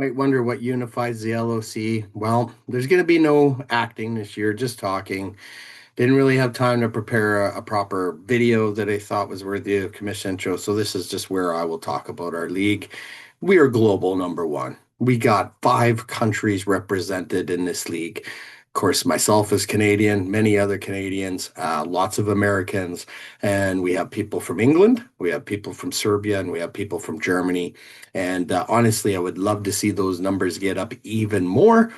Might wonder what unifies the LOC. Well, there's going to be no acting this year, just talking. Didn't really have time to prepare a proper video that I thought was worthy of commission intro. So this is just where I will talk about our league. We are global number one. We got five countries represented in this league. Of course, myself as Canadian, many other Canadians, lots of Americans, and we have people from England, we have people from Serbia, and we have people from Germany. And honestly, I would love to see those numbers get up even more.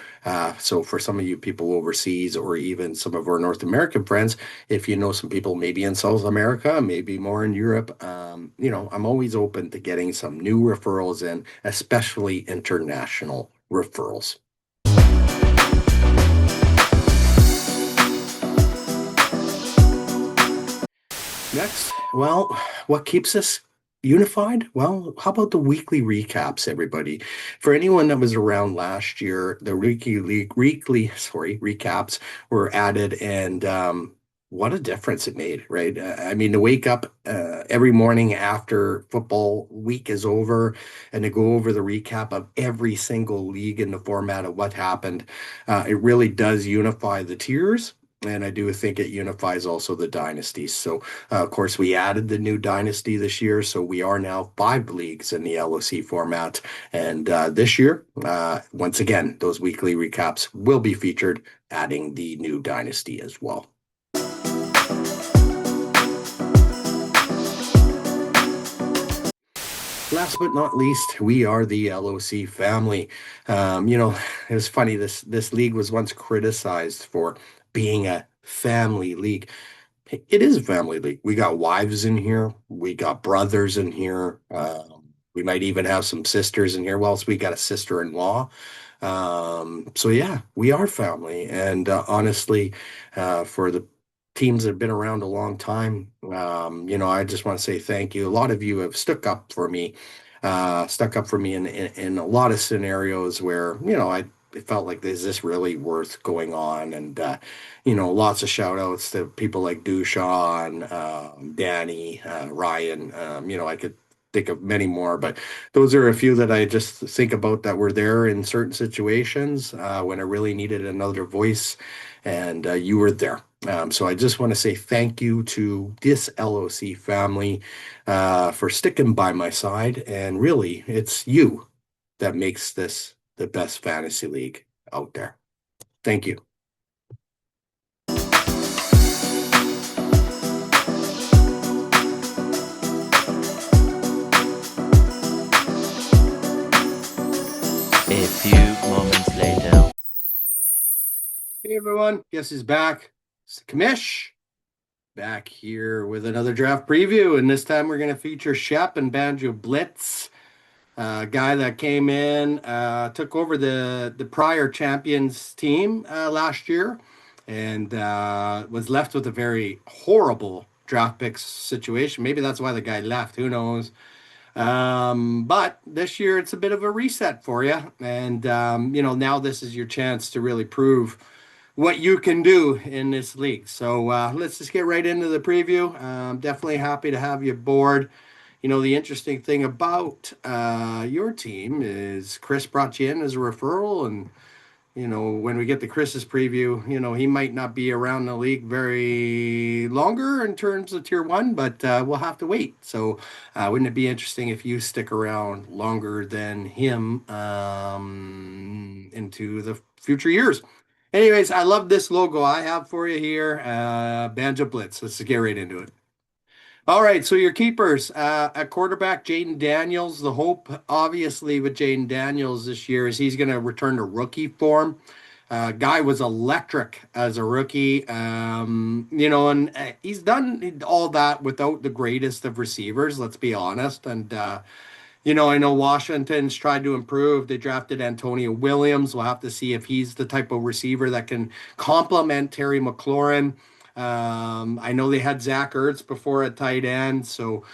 So for some of you people overseas or even some of our North American friends, if you know some people maybe in South America, maybe more in Europe, I'm always open to getting some new referrals in, especially international referrals. Next, well, what keeps us unified? Well, how about the weekly recaps, everybody? For anyone that was around last year, the weekly recaps were added, and what a difference it made, right? I mean, to wake up every morning after football week is over and to go over the recap of every single league in the format of what happened, it really does unify the tiers. And I do think it unifies also the dynasties. So of course, we added the new dynasty this year, so we are now five leagues in the LOC format. And this year, once again, those weekly recaps will be featured, adding the new dynasty as well. Last but not least, we are the LOC family. It was funny. This league was once criticized for being a family league. It is a family league. We got wives in here. We got brothers in here. We might even have some sisters in here. Well, we got a sister-in-law. So yeah, we are family. And honestly, for the teams that have been around a long time, I just want to say thank you. A lot of you have stuck up for me in a lot of scenarios where, I it felt like, is this really worth going on? And lots of shout outs to people like Dushan, Danny, Ryan. I could think of many more, but those are a few that I just think about that were there in certain situations when I really needed another voice, and you were there. So I just want to say thank you to this LOC family for sticking by my side. And really, it's you that makes this the best fantasy league out there. Thank you. A few moments later. Hey everyone, guess who's back? It's the Commish back here with another draft preview, and this time we're going to feature Shep and Banjo Blitz, a guy that came in, took over the prior champions team last year, and was left with a very horrible draft picks situation. Maybe that's why the guy left. Who knows? But this year it's a bit of a reset for you, and now this is your chance to really prove what you can do in this league. So let's just get right into the preview. Definitely happy to have you aboard. The interesting thing about your team is Chris brought you in as a referral, and when we get to Chris's preview, he might not be around the league very longer in terms of tier one, but we'll have to wait. So, wouldn't it be interesting if you stick around longer than him into the future years? Anyways, I love this logo I have for you here, Banjo Blitz. Let's get right into it. All right, so your keepers at quarterback, Jaden Daniels. The hope, obviously, with Jaden Daniels this year is he's going to return to rookie form. Guy was electric as a rookie, and he's done all that without the greatest of receivers. Let's be honest. And I know Washington's tried to improve. They drafted Antonio Williams. We'll have to see if he's the type of receiver that can complement Terry McLaurin. I know they had Zach Ertz before at tight end, so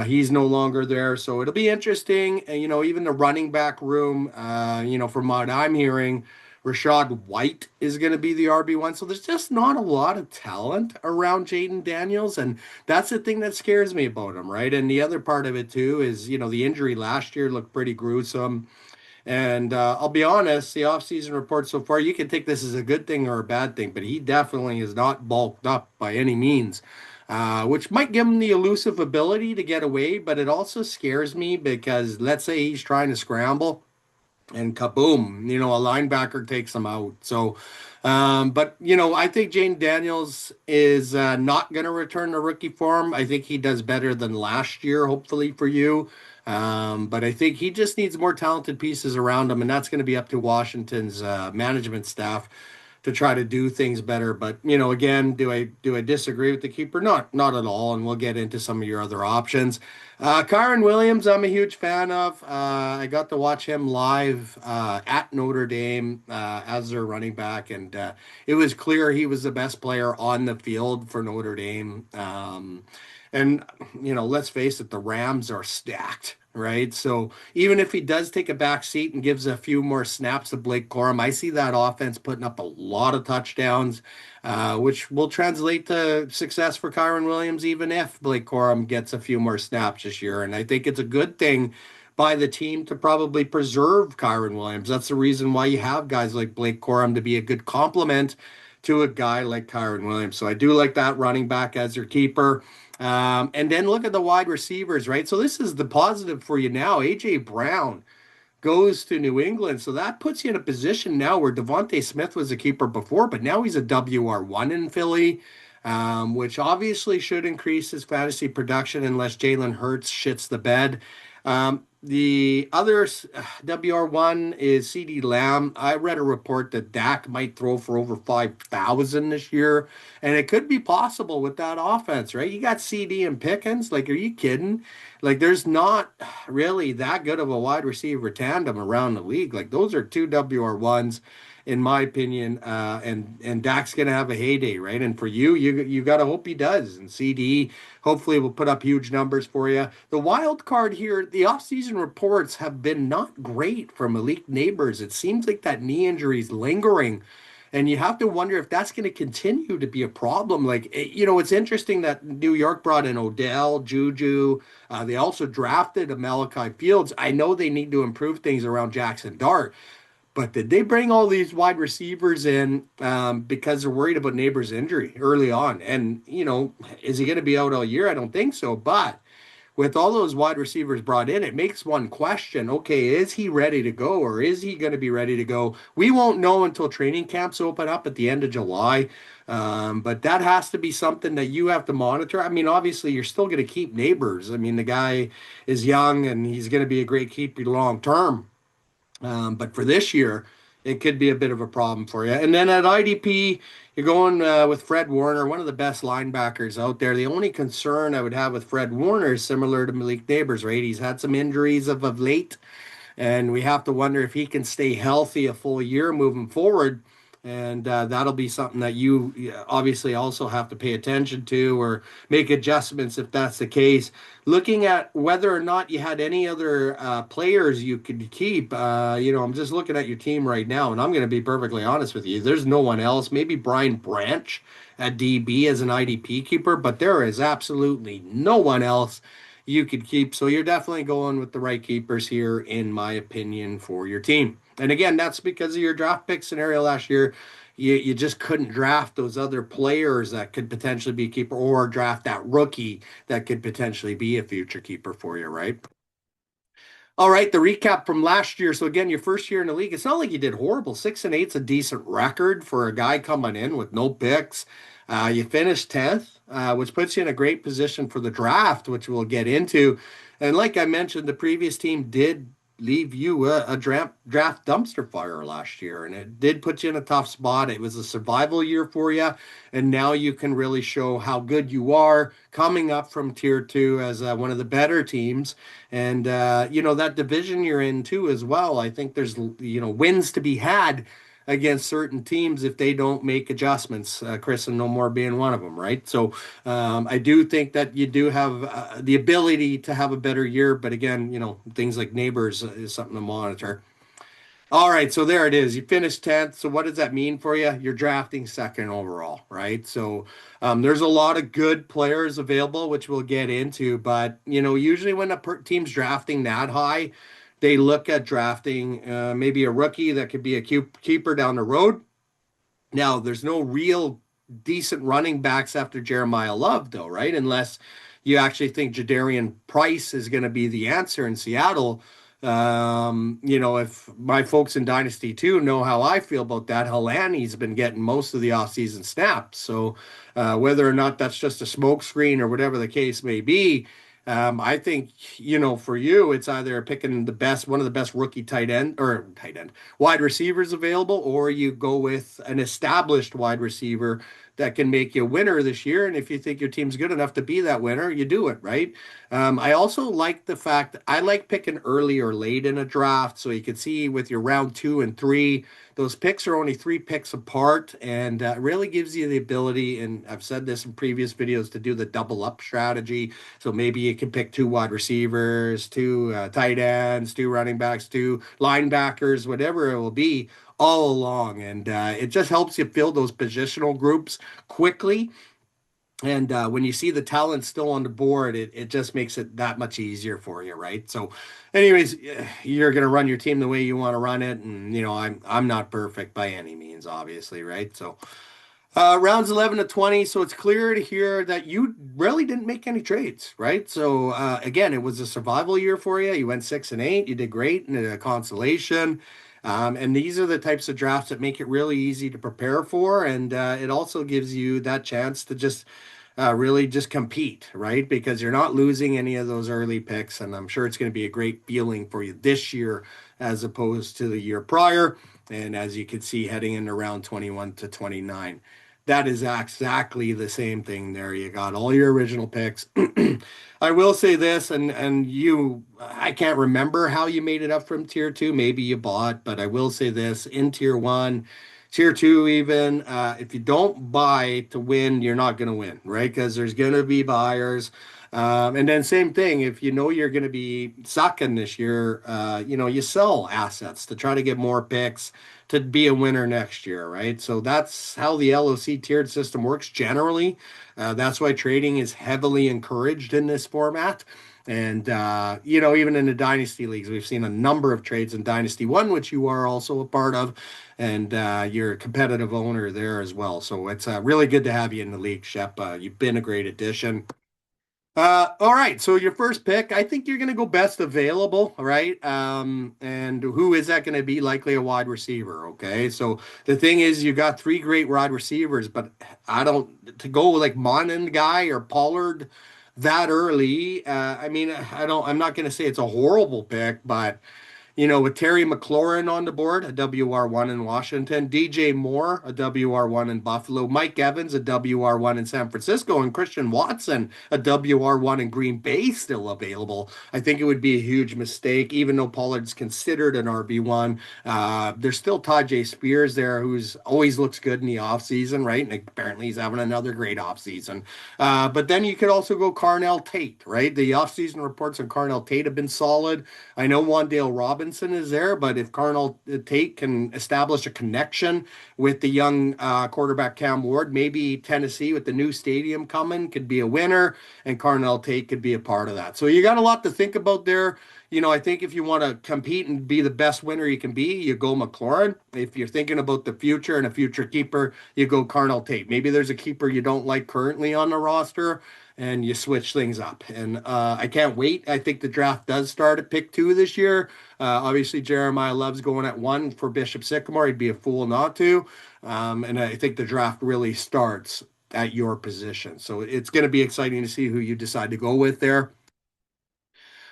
he's no longer there. So it'll be interesting. Even the running back room, from what I'm hearing, Rashad White is going to be the RB1. So there's just not a lot of talent around Jaden Daniels. And that's the thing that scares me about him, right? And the other part of it, too, is, the injury last year looked pretty gruesome. And I'll be honest, the offseason report so far, you can take this as a good thing or a bad thing, but he definitely is not bulked up by any means, which might give him the elusive ability to get away, but it also scares me because let's say he's trying to scramble and kaboom, a linebacker takes him out. So, but I think Jane Daniels is not going to return to rookie form. I think he does better than last year, hopefully for you. But I think he just needs more talented pieces around him, and that's going to be up to Washington's management staff to try to do things better. But again, do I disagree with the keeper? Not at all. And we'll get into some of your other options. Kyron Williams, I'm a huge fan of. I got to watch him live at Notre Dame as their running back, and it was clear he was the best player on the field for Notre Dame. And let's face it, the Rams are stacked, right? So even if he does take a back seat and gives a few more snaps to Blake Corum, I see that offense putting up a lot of touchdowns, which will translate to success for Kyron Williams, even if Blake Corum gets a few more snaps this year. And I think it's a good thing by the team to probably preserve Kyron Williams. That's the reason why you have guys like Blake Corum to be a good complement to a guy like Kyron Williams. So I do like that running back as your keeper. And then look at the wide receivers, right? So this is the positive for you now. AJ Brown goes to New England. So that puts you in a position now where Devontae Smith was a keeper before, but now he's a WR1 in Philly, which obviously should increase his fantasy production unless Jalen Hurts shits the bed. The other WR1 is CD Lamb. I read a report that Dak might throw for over 5,000 this year, and it could be possible with that offense, right? You got CD and Pickens. Like, are you kidding? Like, there's not really that good of a wide receiver tandem around the league. Like, those are two WR1s, in my opinion. And Dak's gonna have a heyday, right? And for you got to hope he does. And CD hopefully will put up huge numbers for you. The wild card here, the offseason reports have been not great for Malik Neighbors. It seems like that knee injury is lingering. And you have to wonder if that's going to continue to be a problem. Like, it's interesting that New York brought in Odell, Juju. They also drafted a Malachi Fields. I know they need to improve things around Jackson Dart, but did they bring all these wide receivers in because they're worried about Neighbors' injury early on? And, is he going to be out all year? I don't think so. But with all those wide receivers brought in, it makes one question, okay, is he ready to go or is he going to be ready to go? We won't know until training camps open up at the end of July. But that has to be something that you have to monitor. I mean, obviously, you're still going to keep Neighbors. I mean, the guy is young and he's going to be a great keeper long term. But for this year, it could be a bit of a problem for you. And then at IDP, you're going with Fred Warner, one of the best linebackers out there. The only concern I would have with Fred Warner is similar to Malik Neighbors, right? He's had some injuries of late, and we have to wonder if he can stay healthy a full year moving forward. And that'll be something that you obviously also have to pay attention to or make adjustments if that's the case. Looking at whether or not you had any other players you could keep, I'm just looking at your team right now, and I'm going to be perfectly honest with you. There's no one else. Maybe Brian Branch at DB as an IDP keeper, but there is absolutely no one else you could keep. So you're definitely going with the right keepers here, in my opinion, for your team. And again, that's because of your draft pick scenario last year. You just couldn't draft those other players that could potentially be a keeper or draft that rookie that could potentially be a future keeper for you, right? All right, the recap from last year. So again, your first year in the league, it's not like you did horrible. 6-8's a decent record for a guy coming in with no picks. You finished 10th, which puts you in a great position for the draft, which we'll get into. And like I mentioned, the previous team did leave you a draft dumpster fire last year, and it did put you in a tough spot. It was a survival year for you, and now you can really show how good you are coming up from tier two as one of the better teams. And that division you're in too as well. I think there's wins to be had against certain teams if they don't make adjustments. Chris and No More being one of them, right? So I do think that you do have the ability to have a better year, but again, things like Neighbors is something to monitor. All right, so there it is. You finished 10th. So what does that mean for you? You're drafting second overall, right? So there's a lot of good players available, which we'll get into. But, usually when a team's drafting that high, they look at drafting maybe a rookie that could be a keeper down the road. Now, there's no real decent running backs after Jeremiah Love, though, right? Unless you actually think Jadarian Price is going to be the answer in Seattle. If my folks in Dynasty 2 know how I feel about that, Halani's been getting most of the offseason snaps. So whether or not that's just a smokescreen or whatever the case may be, I think, for you, it's either picking one of the best rookie tight end, wide receivers available, or you go with an established wide receiver that can make you a winner this year. And if you think your team's good enough to be that winner, you do it, right? I also like the fact I like picking early or late in a draft. So you can see with your round 2 and 3, those picks are only 3 picks apart, and really gives you the ability, and I've said this in previous videos, to do the double up strategy. So maybe you can pick 2 wide receivers, 2 tight ends, 2 running backs, 2 linebackers, whatever it will be, all along. And it just helps you fill those positional groups quickly. And when you see the talent still on the board, it just makes it that much easier for you, right? So, anyways, you're gonna run your team the way you want to run it, and I'm not perfect by any means, obviously, right? So, rounds 11 to 20. So it's clear to hear that you really didn't make any trades, right? So again, it was a survival year for you. You went 6-8. You did great in a consolation. And these are the types of drafts that make it really easy to prepare for. And it also gives you that chance to just really just compete, right? Because you're not losing any of those early picks. And I'm sure it's going to be a great feeling for you this year as opposed to the year prior. And as you can see, heading into round 21 to 29, that is exactly the same thing there. You got all your original picks. I will say this, I can't remember how you made it up from tier 2. Maybe you bought, but I will say this, in tier 1, tier 2 even, if you don't buy to win, you're not going to win, right? Because there's going to be buyers. And then same thing, if you know you're going to be sucking this year, you sell assets to try to get more picks to be a winner next year, right? So that's how the LOC tiered system works generally. That's why trading is heavily encouraged in this format. And, even in the Dynasty leagues, we've seen a number of trades in Dynasty 1, which you are also a part of, and you're a competitive owner there as well. So it's really good to have you in the league, Shep. You've been a great addition. All right. So your first pick, I think you're going to go best available, right? And who is that going to be? Likely a wide receiver. Okay. So the thing is, you got 3 great wide receivers, but I don't to go like Monin guy or Pollard that early. I'm not going to say it's a horrible pick, but with Terry McLaurin on the board, a WR1 in Washington, DJ Moore, a WR1 in Buffalo, Mike Evans, a WR1 in San Francisco, and Christian Watson, a WR1 in Green Bay, still available. I think it would be a huge mistake, even though Pollard's considered an RB1. There's still Tajay Spears there, who's always looks good in the offseason, right? And apparently he's having another great offseason. But then you could also go Carnell Tate, right? The offseason reports on Carnell Tate have been solid. I know Wandale Robinson is there, but if Carnell Tate can establish a connection with the young quarterback Cam Ward, maybe Tennessee with the new stadium coming could be a winner, and Carnell Tate could be a part of that. So you got a lot to think about there. I think if you want to compete and be the best winner you can be, you go McLaurin. If you're thinking about the future and a future keeper, you go Carnell Tate. Maybe there's a keeper you don't like currently on the roster, and you switch things up. And I can't wait. I think the draft does start at pick 2 this year. Obviously, Jeremiah Love's going at 1 for Bishop Sycamore. He'd be a fool not to. And I think the draft really starts at your position. So it's going to be exciting to see who you decide to go with there.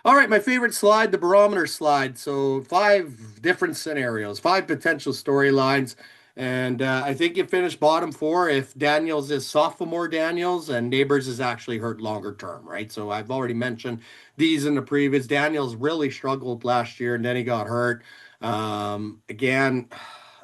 All right, my favorite slide, the barometer slide. So 5 different scenarios, 5 potential storylines. And I think you finished bottom 4 if Daniels is sophomore Daniels and Neighbors is actually hurt longer term, right? So I've already mentioned these in the previous. Daniels really struggled last year and then he got hurt. Again,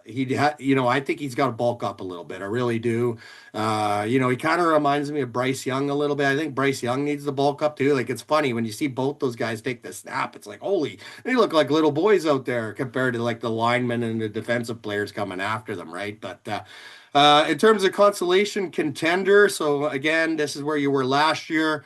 I think he's got to bulk up a little bit. I really do. He kind of reminds me of Bryce Young a little bit. I think Bryce Young needs to bulk up too. Like it's funny when you see both those guys take the snap. It's like, holy, they look like little boys out there compared to like the linemen and the defensive players coming after them, right? But in terms of consolation contender, so again, this is where you were last year.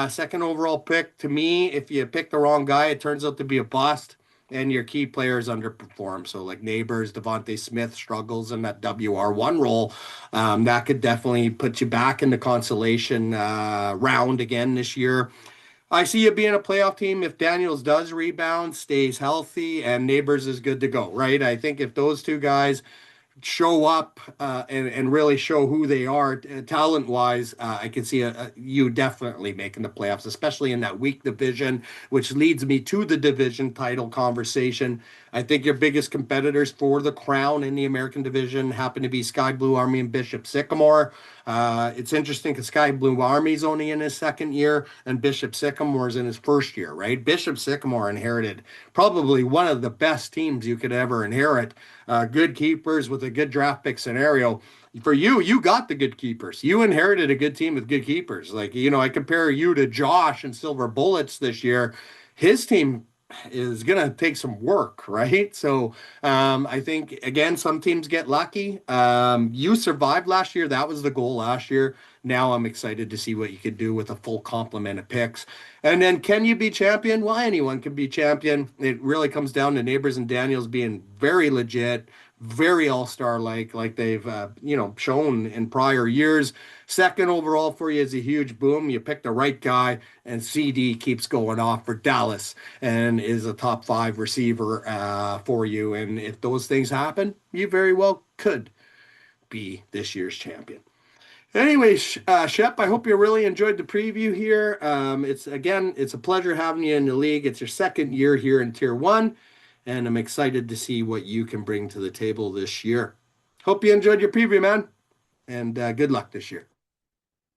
Second overall pick to me. If you pick the wrong guy, it turns out to be a bust. and your key players underperform. So like Neighbors, Devontae Smith struggles in that WR1 role. That could definitely put you back in the consolation round again this year. I see you being a playoff team if Daniels does rebound, stays healthy, and Neighbors is good to go, right? I think if those two guys show up and really show who they are talent wise, I can see you definitely making the playoffs, especially in that weak division, which leads me to the division title conversation. I think your biggest competitors for the crown in the American division happen to be Sky Blue Army and Bishop Sycamore. It's interesting because Sky Blue Army's only in his second year and Bishop Sycamore's in his first year, right? Bishop Sycamore inherited probably one of the best teams you could ever inherit. Good keepers with a good draft pick scenario. For you, you got the good keepers. You inherited a good team with good keepers. Like, I compare you to Josh and Silver Bullets this year. His team is going to take some work, right? So I think, again, some teams get lucky. You survived last year. That was the goal last year. Now I'm excited to see what you could do with a full complement of picks. And then can you be champion? Well, anyone can be champion. It really comes down to Neighbors and Daniels being very legit, very all-star like they've shown in prior years. Second overall for you is a huge boom. You pick the right guy, and CD keeps going off for Dallas and is a top five receiver for you. And if those things happen, you very well could be this year's champion. Anyways, Shep, I hope you really enjoyed the preview here. It's a pleasure having you in the league. It's your second year here in Tier 1, and I'm excited to see what you can bring to the table this year. Hope you enjoyed your preview, man, and good luck this year.